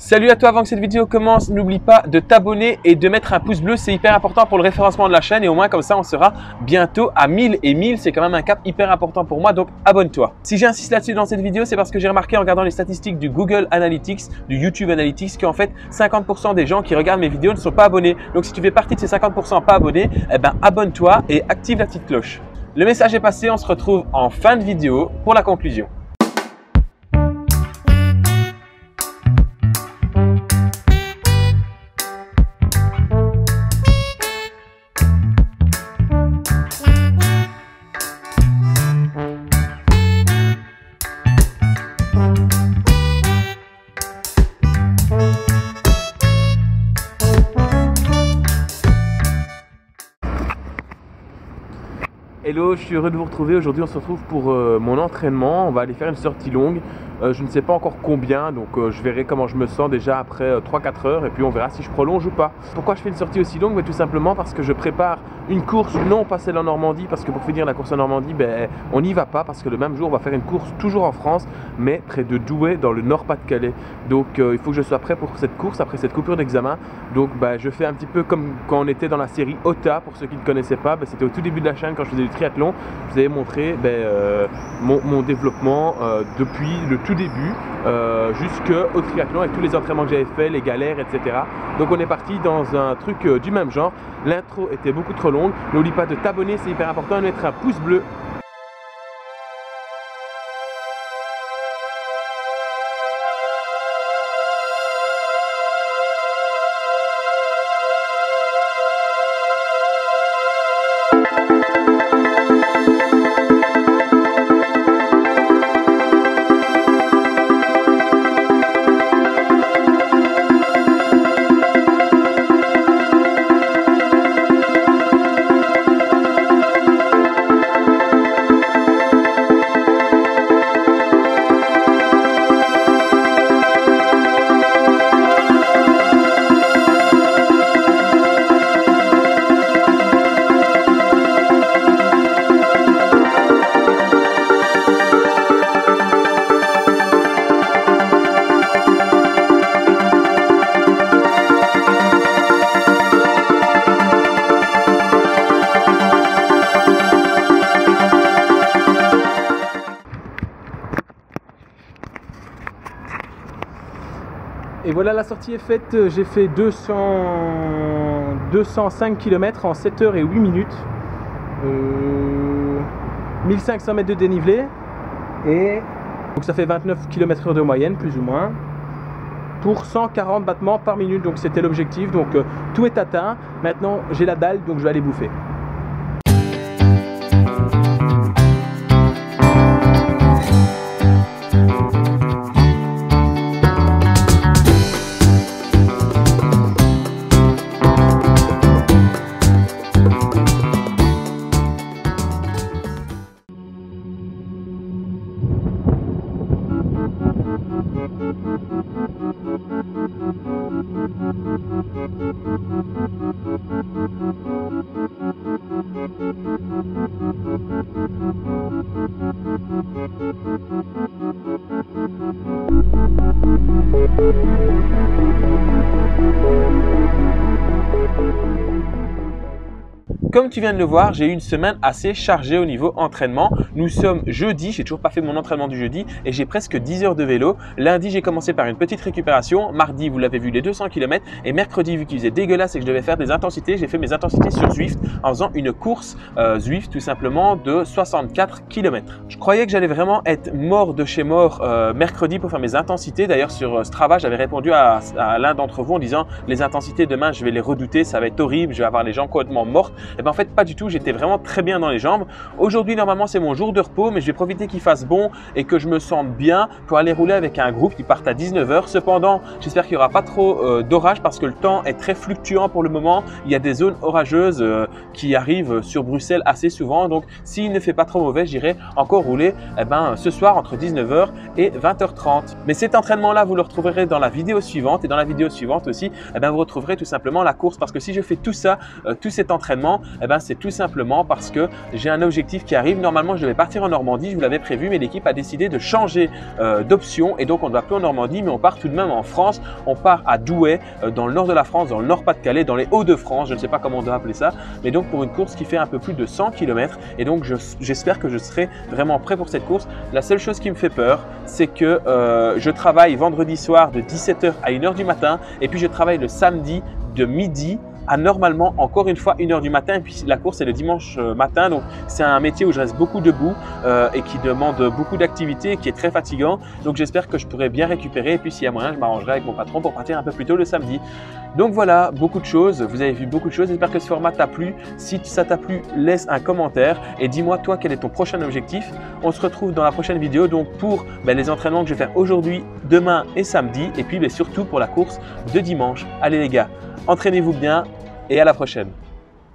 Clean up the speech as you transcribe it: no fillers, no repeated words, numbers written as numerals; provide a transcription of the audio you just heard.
Salut à toi, avant que cette vidéo commence, n'oublie pas de t'abonner et de mettre un pouce bleu, c'est hyper important pour le référencement de la chaîne et au moins comme ça on sera bientôt à 1000 et 1000 c'est quand même un cap hyper important pour moi, donc abonne-toi. Si j'insiste là-dessus dans cette vidéo, c'est parce que j'ai remarqué en regardant les statistiques du Google Analytics, du YouTube Analytics, qu'en fait 50% des gens qui regardent mes vidéos ne sont pas abonnés. Donc si tu fais partie de ces 50% pas abonnés, eh ben abonne-toi et active la petite cloche. Le message est passé, on se retrouve en fin de vidéo pour la conclusion. Hello, je suis heureux de vous retrouver. Aujourd'hui, on se retrouve pour mon entraînement. On va aller faire une sortie longue. Je ne sais pas encore combien, donc je verrai comment je me sens déjà après 3-4 heures et puis on verra si je prolonge ou pas. Pourquoi je fais une sortie aussi longue? Tout simplement parce que je prépare une course, non pas celle en Normandie, parce que pour finir la course en Normandie, on n'y va pas parce que le même jour, on va faire une course toujours en France, mais près de Douai, dans le Nord-Pas-de-Calais. Donc il faut que je sois prêt pour cette course après cette coupure d'examen. Donc je fais un petit peu comme quand on était dans la série OTA, pour ceux qui ne connaissaient pas. C'était au tout début de la chaîne quand je faisais du triathlon. Je vous avais montré mon développement depuis le tout début jusqu'au triathlon avec tous les entraînements que j'avais fait, les galères, etc. Donc on est parti dans un truc du même genre. L'intro était beaucoup trop longue. N'oublie pas de t'abonner, c'est hyper important, de mettre un pouce bleu. Et voilà, la sortie est faite. J'ai fait 205 km en 7 heures et 8 minutes. 1500 mètres de dénivelé. Et donc ça fait 29 km/h de moyenne, plus ou moins. Pour 140 battements par minute. Donc c'était l'objectif. Donc tout est atteint. Maintenant j'ai la dalle, donc je vais aller bouffer. Comme tu viens de le voir, j'ai eu une semaine assez chargée au niveau entraînement. Nous sommes jeudi, j'ai toujours pas fait mon entraînement du jeudi et j'ai presque 10 heures de vélo. Lundi, j'ai commencé par une petite récupération. Mardi, vous l'avez vu, les 200 km. Et mercredi, vu qu'il faisait dégueulasse et que je devais faire des intensités, j'ai fait mes intensités sur Zwift en faisant une course Zwift tout simplement de 64 km. Je croyais que j'allais vraiment être mort de chez mort mercredi pour faire mes intensités. D'ailleurs, sur Strava, j'avais répondu à l'un d'entre vous en disant les intensités demain, je vais les redouter, ça va être horrible, je vais avoir les jambes complètement mortes. Et ben en fait, pas du tout, j'étais vraiment très bien dans les jambes. Aujourd'hui, normalement, c'est mon jour de repos, mais je vais profiter qu'il fasse bon et que je me sente bien pour aller rouler avec un groupe qui part à 19 h. Cependant, j'espère qu'il n'y aura pas trop d'orage parce que le temps est très fluctuant pour le moment. Il y a des zones orageuses qui arrivent sur Bruxelles assez souvent. Donc, s'il ne fait pas trop mauvais, j'irai encore rouler ce soir entre 19 h et 20 h 30. Mais cet entraînement-là, vous le retrouverez dans la vidéo suivante. Et dans la vidéo suivante aussi, vous retrouverez tout simplement la course parce que si je fais tout ça, tout cet entraînement, Eh ben, c'est tout simplement parce que j'ai un objectif qui arrive. Normalement, je devais partir en Normandie, je vous l'avais prévu, mais l'équipe a décidé de changer d'option et donc on ne va plus en Normandie, mais on part tout de même en France. On part à Douai, dans le nord de la France, dans le Nord-Pas-de-Calais, dans les Hauts-de-France, je ne sais pas comment on doit appeler ça, mais donc pour une course qui fait un peu plus de 100 km et donc j'espère que je serai vraiment prêt pour cette course. La seule chose qui me fait peur, c'est que je travaille vendredi soir de 17 h à 1 h du matin et puis je travaille le samedi de midi à normalement encore une fois 1 h du matin et puis la course est le dimanche matin, donc c'est un métier où je reste beaucoup debout et qui demande beaucoup d'activité, qui est très fatigant, donc j'espère que je pourrai bien récupérer et puis s'il y a moyen je m'arrangerai avec mon patron pour partir un peu plus tôt le samedi. Donc voilà, beaucoup de choses, vous avez vu beaucoup de choses, j'espère que ce format t'a plu. Si ça t'a plu, laisse un commentaire et dis-moi toi quel est ton prochain objectif. On se retrouve dans la prochaine vidéo donc pour les entraînements que je vais faire aujourd'hui, demain et samedi et puis surtout pour la course de dimanche. Allez les gars, entraînez-vous bien et à la prochaine.